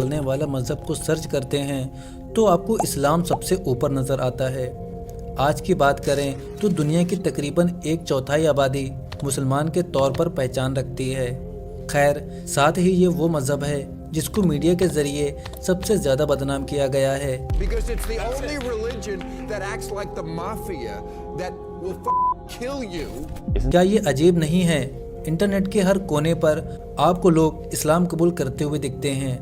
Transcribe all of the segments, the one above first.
चलने वाला मज़हब को सर्च करते हैं तो आपको इस्लाम सबसे ऊपर नज़र आता है। आज की बात करें तो दुनिया की तकरीबन 1/4 आबादी मुसलमान के तौर पर पहचान रखती है। खैर, साथ ही ये वो मज़हब है जिसको मीडिया के ज़रिए सबसे ज़्यादा बदनाम किया गया है। क्या ये अजीब नहीं है? इंटरनेट के हर कोने पर आपको लोग इस्लाम कबूल करते हुए दिखते हैं।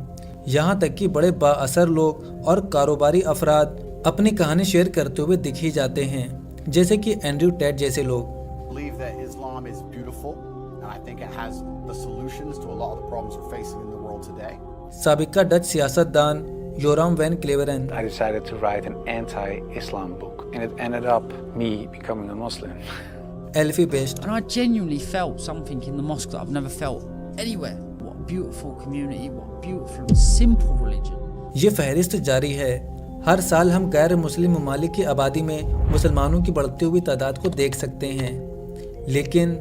यहाँ तक कि बड़े बाअसर लोग और कारोबारी अफराद अपनी कहानी शेयर करते हुए दिख ही जाते हैं, जैसे कि एंड्रयू टैट जैसे लोग। साबिका डच सियासतदान योराम van क्लेवरेन। I decided to write an anti-Islam book, and it ended up me becoming a Muslim. एल्फी best. And I genuinely felt something in the mosque that I've never felt anywhere. What a beautiful community, what a beautiful and simple religion. ये फहरिस्त जारी है। हर साल हम गैर मुस्लिम ममालिक की आबादी में मुसलमानों की बढ़ती हुई तादाद को देख सकते हैं, लेकिन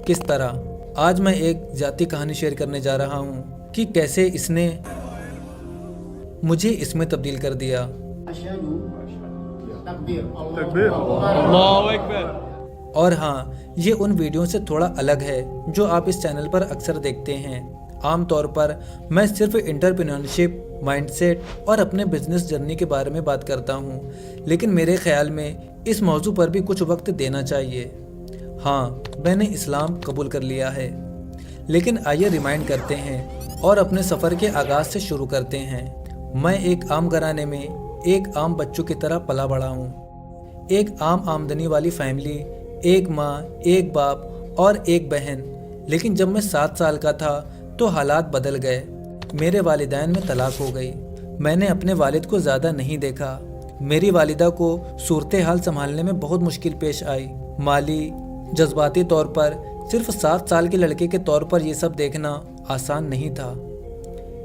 किस तरह? आज मैं एक ज़ाती कहानी शेयर करने जा रहा हूँ कि कैसे इसने मुझे इसमें तब्दील कर दिया। और हाँ, ये उन वीडियो से थोड़ा अलग है जो आप इस चैनल पर अक्सर देखते हैं। आमतौर पर मैं सिर्फ एंटरप्रेन्योरशिप, माइंडसेट और अपने बिजनेस जर्नी के बारे में बात करता हूँ, लेकिन मेरे ख्याल में इस मौजू पर भी कुछ वक्त देना चाहिए। हाँ, मैंने इस्लाम कबूल कर लिया है, लेकिन आइए रिमाइंड करते हैं और अपने सफ़र के आगाज़ से शुरू करते हैं। मैं एक आम घराने में एक आम बच्चों की तरह पला बड़ा हूँ। एक आम आमदनी वाली फैमिली, एक माँ, एक बाप और एक बहन। लेकिन जब मैं 7 साल का था तो हालात बदल गए। मेरे वालिदैन में तलाक हो गई। मैंने अपने वालिद को ज़्यादा नहीं देखा। मेरी वालिदा को सूरत हाल संभालने में बहुत मुश्किल पेश आई। माली, जज्बाती तौर पर सिर्फ 7 साल के लड़के के तौर पर ये सब देखना आसान नहीं था।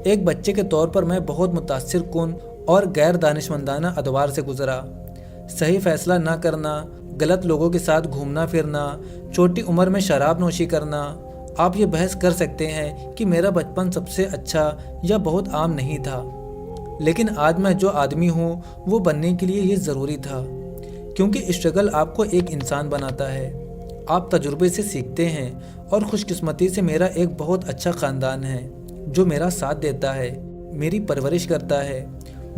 एक बच्चे के तौर पर मैं बहुत मुतासिर कुन और गैर दानिशमंदाना अदवार से गुजरा। सही फैसला ना करना, गलत लोगों के साथ घूमना फिरना, छोटी उम्र में शराब नोशी करना। आप ये बहस कर सकते हैं कि मेरा बचपन सबसे अच्छा या बहुत आम नहीं था, लेकिन आज मैं जो आदमी हूँ वो बनने के लिए ये ज़रूरी था, क्योंकि स्ट्रगल आपको एक इंसान बनाता है। आप तजुर्बे से सीखते हैं और खुशकिस्मती से मेरा एक बहुत अच्छा ख़ानदान है जो मेरा साथ देता है, मेरी परवरिश करता है,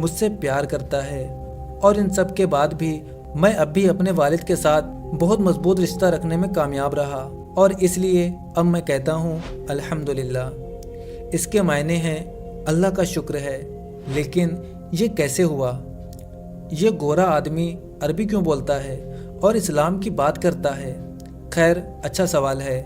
मुझसे प्यार करता है। और इन सब के बाद भी मैं अब भी अपने वालिद के साथ बहुत मजबूत रिश्ता रखने में कामयाब रहा, और इसलिए अब मैं कहता हूँ अल्हम्दुलिल्लाह। इसके मायने हैं अल्लाह का शुक्र है। लेकिन ये कैसे हुआ? ये गोरा आदमी अरबी क्यों बोलता है और इस्लाम की बात करता है? खैर, अच्छा सवाल है।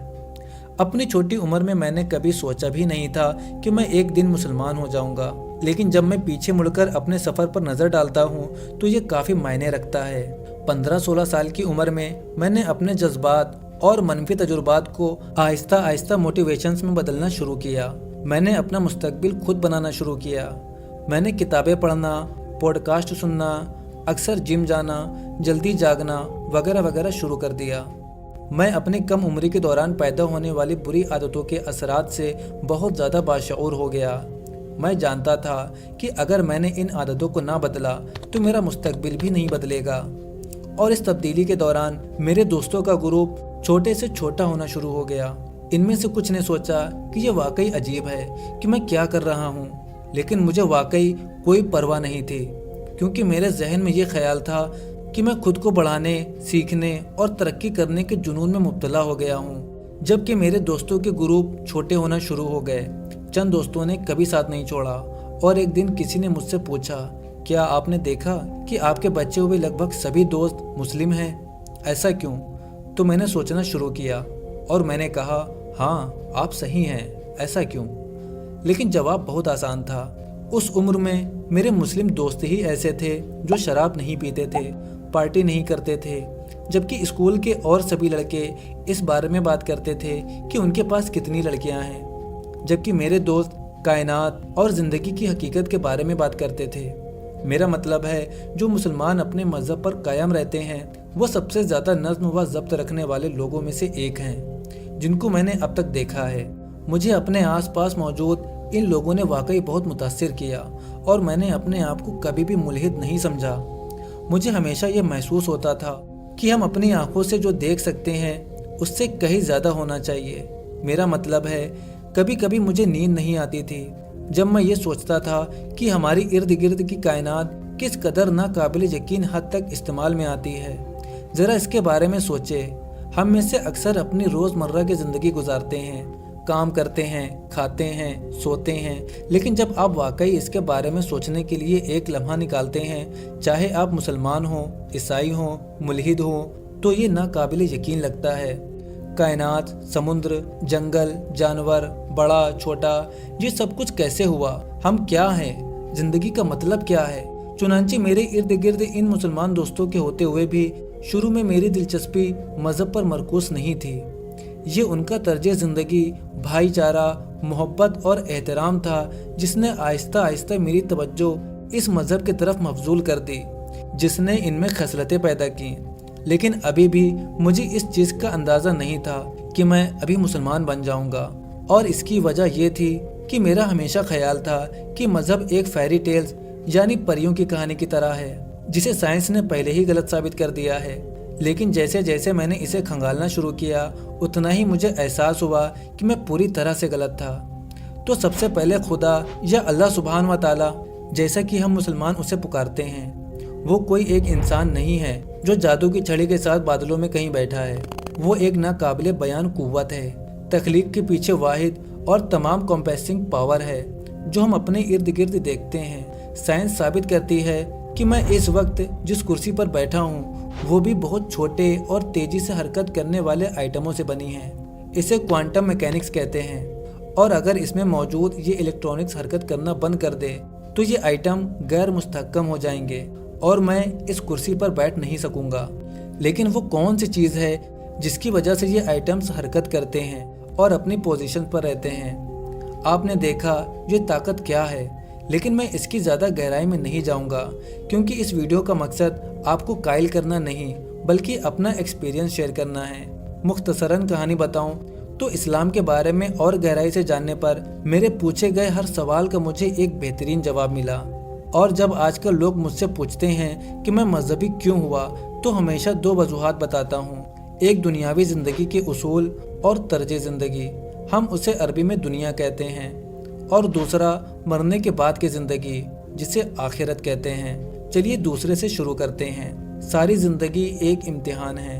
अपनी छोटी उम्र में मैंने कभी सोचा भी नहीं था कि मैं एक दिन मुसलमान हो जाऊंगा, लेकिन जब मैं पीछे मुड़कर अपने सफ़र पर नज़र डालता हूँ तो ये काफ़ी मायने रखता है। 15-16 साल की उम्र में मैंने अपने जज्बात और मनफी तजुर्बात को आहिस्ता आहिस्ता मोटिवेशंस में बदलना शुरू किया। मैंने अपना मुस्तकबिल खुद बनाना शुरू किया। मैंने किताबें पढ़ना, पॉडकास्ट सुनना, अक्सर जिम जाना, जल्दी जागना वगैरह वगैरह शुरू कर दिया। मैं अपनी कम उम्री के दौरान पैदा होने वाली बुरी आदतों के असरात से बहुत ज़्यादा बाशऊर हो गया। मैं जानता था कि अगर मैंने इन आदतों को ना बदला तो मेरा मुस्तकबिल भी नहीं बदलेगा। और इस तब्दीली के दौरान मेरे दोस्तों का ग्रुप छोटे से छोटा होना शुरू हो गया। इनमें से कुछ ने सोचा कि ये वाकई अजीब है कि मैं क्या कर रहा हूँ, लेकिन मुझे वाकई कोई परवाह नहीं थी, क्योंकि मेरे जहन में ये ख्याल था कि मैं खुद को बढ़ाने, सीखने और तरक्की करने के जुनून में मुब्तला हो गया हूँ। जबकि मेरे दोस्तों के ग्रुप छोटे होना शुरू हो गए। चंद दोस्तों ने कभी साथ नहीं छोड़ा, और एक दिन किसी ने मुझसे पूछा, क्या आपने देखा कि आपके बचे हुए लगभग सभी दोस्त मुस्लिम हैं? ऐसा क्यों? तो मैंने सोचना शुरू किया और मैंने कहा, हाँ, आप सही हैं, ऐसा क्यों? लेकिन जवाब बहुत आसान था। उस उम्र में मेरे मुस्लिम दोस्त ही ऐसे थे जो शराब नहीं पीते थे, पार्टी नहीं करते थे, जबकि स्कूल के और सभी लड़के इस बारे में बात करते थे कि उनके पास कितनी लड़कियां हैं, जबकि मेरे दोस्त कायनात और ज़िंदगी की हकीकत के बारे में बात करते थे। मेरा मतलब है, जो मुसलमान अपने मज़हब पर कायम रहते हैं वो सबसे ज़्यादा नज़्म व ज़ब्त रखने वाले लोगों में से एक हैं जिनको मैंने अब तक देखा है। मुझे अपने आसपास मौजूद इन लोगों ने वाकई बहुत मुतासिर किया और मैंने अपने आप को कभी भी मुल्हिद नहीं समझा। मुझे हमेशा ये महसूस होता था कि हम अपनी आंखों से जो देख सकते हैं उससे कहीं ज़्यादा होना चाहिए। मेरा मतलब है कभी कभी मुझे नींद नहीं आती थी जब मैं ये सोचता था कि हमारी इर्द गिर्द की कायनात किस कदर नाकाबिल यकीन हद तक इस्तेमाल में आती है। ज़रा इसके बारे में सोचे। हम में से अक्सर अपनी रोज़मर्रा की ज़िंदगी गुजारते हैं, काम करते हैं, खाते हैं, सोते हैं, लेकिन जब आप वाकई इसके बारे में सोचने के लिए एक लम्हा निकालते हैं, चाहे आप मुसलमान हों, ईसाई हों, मुल्हिद हों, तो ये नाकाबिल यकीन लगता है। कायनात, समुद्र, जंगल, जानवर, बड़ा छोटा, ये सब कुछ कैसे हुआ? हम क्या हैं? ज़िंदगी का मतलब क्या है? चुनांचे मेरे इर्द गिर्द इन मुसलमान दोस्तों के होते हुए भी शुरू में मेरी दिलचस्पी मज़हब पर मरकूज़ नहीं थी। ये उनका तर्ज ज़िंदगी, भाईचारा, मोहब्बत और एहतराम था जिसने आहिस्ता आहिस्ता मेरी तवज्जो इस मज़हब की तरफ मबजूल कर दी, जिसने इनमें खसलतें पैदा की। लेकिन अभी भी मुझे इस चीज़ का अंदाज़ा नहीं था कि मैं अभी मुसलमान बन जाऊंगा, और इसकी वजह यह थी कि मेरा हमेशा ख्याल था कि मज़हब एक फेरी टेल्स यानी परियों की कहानी की तरह है जिसे साइंस ने पहले ही गलत साबित कर दिया है। लेकिन जैसे जैसे मैंने इसे खंगालना शुरू किया उतना ही मुझे एहसास हुआ कि मैं पूरी तरह से गलत था। तो सबसे पहले खुदा या अल्लाह सुब्हान व तआला, जैसा कि हम मुसलमान उसे पुकारते हैं, वो कोई एक इंसान नहीं है जो जादू की छड़ी के साथ बादलों में कहीं बैठा है। वो एक नाकाबिले बयान कुव्वत है, तख्लीक के पीछे वाहिद और तमाम कॉम्पेसिंग पावर है जो हम अपने इर्द गिर्द देखते हैं। साइंस साबित करती है कि मैं इस वक्त जिस कुर्सी पर बैठा हूँ वो भी बहुत छोटे और तेजी से हरकत करने वाले आइटमों से बनी है। इसे क्वांटम मैकेनिक्स कहते हैं, और अगर इसमें मौजूद ये इलेक्ट्रॉनिक्स हरकत करना बंद कर दे तो ये आइटम गैर मुस्तहकम हो जाएंगे और मैं इस कुर्सी पर बैठ नहीं सकूंगा। लेकिन वो कौन सी चीज़ है जिसकी वजह से ये आइटम्स हरकत करते हैं और अपनी पोजीशन पर रहते हैं? आपने देखा ये ताकत क्या है, लेकिन मैं इसकी ज़्यादा गहराई में नहीं जाऊंगा क्योंकि इस वीडियो का मकसद आपको कायल करना नहीं बल्कि अपना एक्सपीरियंस शेयर करना है। मुख्तसरन कहानी बताऊं तो इस्लाम के बारे में और गहराई से जानने पर मेरे पूछे गए हर सवाल का मुझे एक बेहतरीन जवाब मिला। और जब आजकल लोग मुझसे पूछते हैं कि मैं मजहबी क्यों हुआ तो हमेशा दो वजूहात बताता हूँ। एक दुनियावी ज़िंदगी के उसूल और तर्ज ज़िंदगी, हम उसे अरबी में दुनिया कहते हैं, और दूसरा मरने के बाद की ज़िंदगी जिसे आखिरत कहते हैं। चलिए दूसरे से शुरू करते हैं। सारी ज़िंदगी एक इम्तिहान है।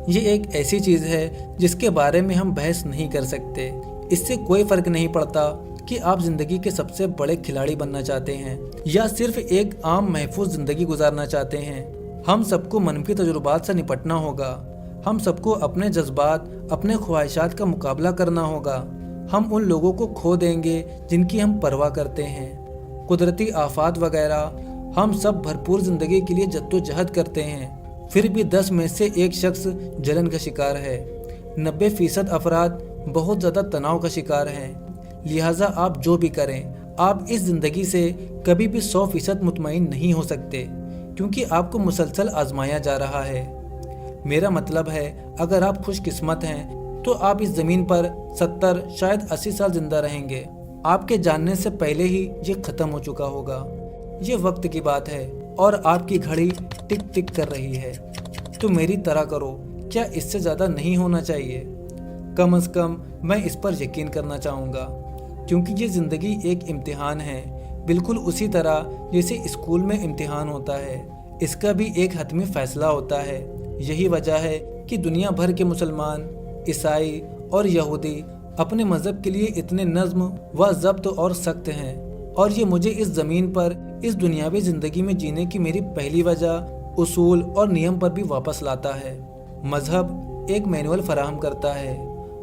ये एक ऐसी चीज़ है जिसके बारे में हम बहस नहीं कर सकते। इससे कोई फ़र्क नहीं पड़ता कि आप ज़िंदगी के सबसे बड़े खिलाड़ी बनना चाहते हैं या सिर्फ एक आम महफूज ज़िंदगी गुजारना चाहते हैं। हम सबको मनफी तजुर्बात से निपटना होगा। हम सबको अपने जज्बात, अपने ख्वाहिशात का मुकाबला करना होगा। हम उन लोगों को खो देंगे जिनकी हम परवाह करते हैं। कुदरती आफात वगैरह, हम सब भरपूर ज़िंदगी के लिए जद्दोजहद करते हैं, फिर भी 10 में से एक शख्स जलन का शिकार है। 90% अफराद बहुत ज़्यादा तनाव का शिकार हैं। लिहाजा आप जो भी करें, आप इस ज़िंदगी से कभी भी 100% मुतमईन नहीं हो सकते क्योंकि आपको मुसलसल आजमाया जा रहा है। मेरा मतलब है अगर आप खुशकिस्मत हैं तो आप इस ज़मीन पर 70 शायद 80 साल ज़िंदा रहेंगे। आपके जानने से पहले ही ये ख़त्म हो चुका होगा। ये वक्त की बात है और आपकी घड़ी टिक टिक कर रही है। तो मेरी तरह करो, क्या इससे ज़्यादा नहीं होना चाहिए? कम से कम मैं इस पर यकीन करना चाहूँगा क्योंकि ये ज़िंदगी एक इम्तिहान है, बिल्कुल उसी तरह जैसे स्कूल में इम्तिहान होता है। इसका भी एक हतमी फ़ैसला होता है। यही वजह है कि दुनिया भर के मुसलमान, ईसाई और यहूदी अपने मज़हब के लिए इतने नज़्म व ज़ब्त और सख्त हैं। और ये मुझे इस ज़मीन पर इस दुनियावी ज़िंदगी में जीने की मेरी पहली वजह, उसूल और नियम पर भी वापस लाता है। मज़हब एक मैनुअल फराहम करता है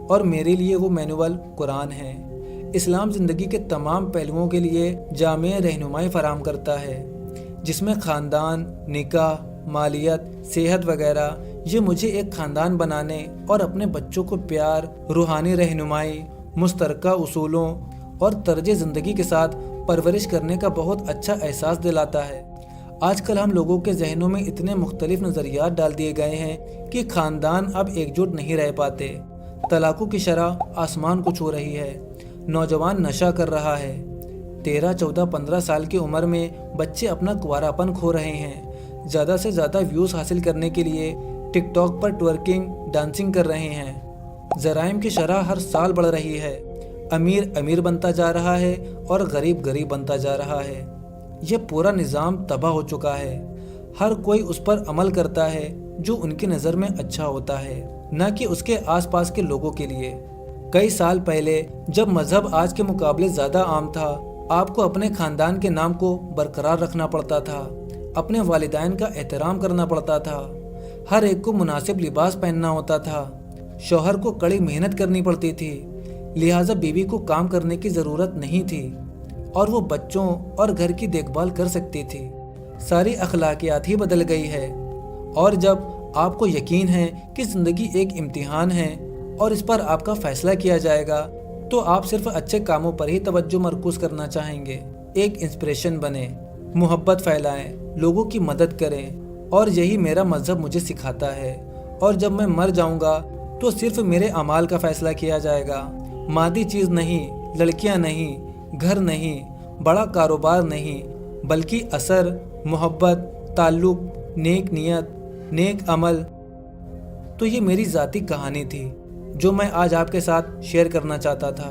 और मेरे लिए वो मैनुअल कुरान है। इस्लाम ज़िंदगी के तमाम पहलुओं के लिए जामे रहनुमाई फराहम करता है जिसमें ख़ानदान, निकाह, मालियत, सेहत वगैरह। ये मुझे एक ख़ानदान बनाने और अपने बच्चों को प्यार, रूहानी रहनुमाई, मुश्तरका उसूलों और तर्ज ज़िंदगी के साथ परवरिश करने का बहुत अच्छा एहसास दिलाता है। आजकल हम लोगों के जहनों में इतने मुख्तलिफ नज़रियात डाल दिए गए हैं कि ख़ानदान अब एकजुट नहीं रह पाते। तलाक़ों की शरह आसमान को छू रही है। नौजवान नशा कर रहा है। 13, 14, 15 साल की उम्र में बच्चे अपना कुंवारापन खो रहे हैं। ज़्यादा से ज़्यादा व्यूज़ हासिल करने के लिए टिकटॉक पर ट्वर्किंग, डांसिंग कर रहे हैं। जराइम की शरह हर साल बढ़ रही है। अमीर अमीर बनता जा रहा है और गरीब गरीब बनता जा रहा है। यह पूरा निज़ाम तबाह हो चुका है। हर कोई उस पर अमल करता है जो उनकी नज़र में अच्छा होता है, न कि उसके आसपास के लोगों के लिए। कई साल पहले जब मज़हब आज के मुकाबले ज़्यादा आम था, आपको अपने ख़ानदान के नाम को बरकरार रखना पड़ता था, अपने वालिदैन का एहतराम करना पड़ता था, हर एक को मुनासिब लिबास पहनना होता था, शौहर को कड़ी मेहनत करनी पड़ती थी, लिहाजा बीवी को काम करने की ज़रूरत नहीं थी और वो बच्चों और घर की देखभाल कर सकती थी। सारी अखलाकियात ही बदल गई है। और जब आपको यकीन है कि ज़िंदगी एक इम्तिहान है और इस पर आपका फ़ैसला किया जाएगा, तो आप सिर्फ अच्छे कामों पर ही तवज्जो मरकूज़ करना चाहेंगे। एक इंस्पिरेशन बने, मोहब्बत फैलाएं, लोगों की मदद करें, और यही मेरा मज़हब मुझे सिखाता है। और जब मैं मर जाऊंगा तो सिर्फ मेरे अमाल का फ़ैसला किया जाएगा, मादी चीज़ नहीं, लड़कियां नहीं, घर नहीं, बड़ा कारोबार नहीं, बल्कि असर, मोहब्बत, ताल्लुक़, नेक नियत, नेक अमल। तो ये मेरी ज़ाती कहानी थी जो मैं आज आपके साथ शेयर करना चाहता था।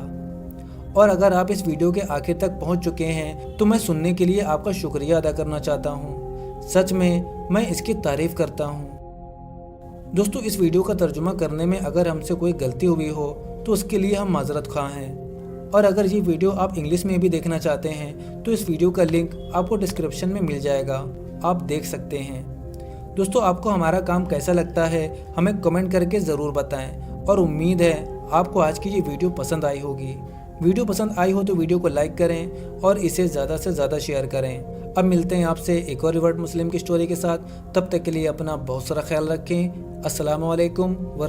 और अगर आप इस वीडियो के आखिर तक पहुंच चुके हैं तो मैं सुनने के लिए आपका शुक्रिया अदा करना चाहता हूं। सच में मैं इसकी तारीफ़ करता हूं। दोस्तों, इस वीडियो का तर्जुमा करने में अगर हमसे कोई गलती हुई हो तो उसके लिए हम माजरत ख्वाह हैं। और अगर ये वीडियो आप इंग्लिश में भी देखना चाहते हैं तो इस वीडियो का लिंक आपको डिस्क्रिप्शन में मिल जाएगा, आप देख सकते हैं। दोस्तों, आपको हमारा काम कैसा लगता है हमें कमेंट करके ज़रूर बताएं, और उम्मीद है आपको आज की ये वीडियो पसंद आई होगी। वीडियो पसंद आई हो तो वीडियो को लाइक करें और इसे ज़्यादा से ज़्यादा शेयर करें। अब मिलते हैं आपसे एक और रिवर्ट मुस्लिम की स्टोरी के साथ। तब तक के लिए अपना बहुत सारा ख्याल रखें। अस्सलामु अलैकुम व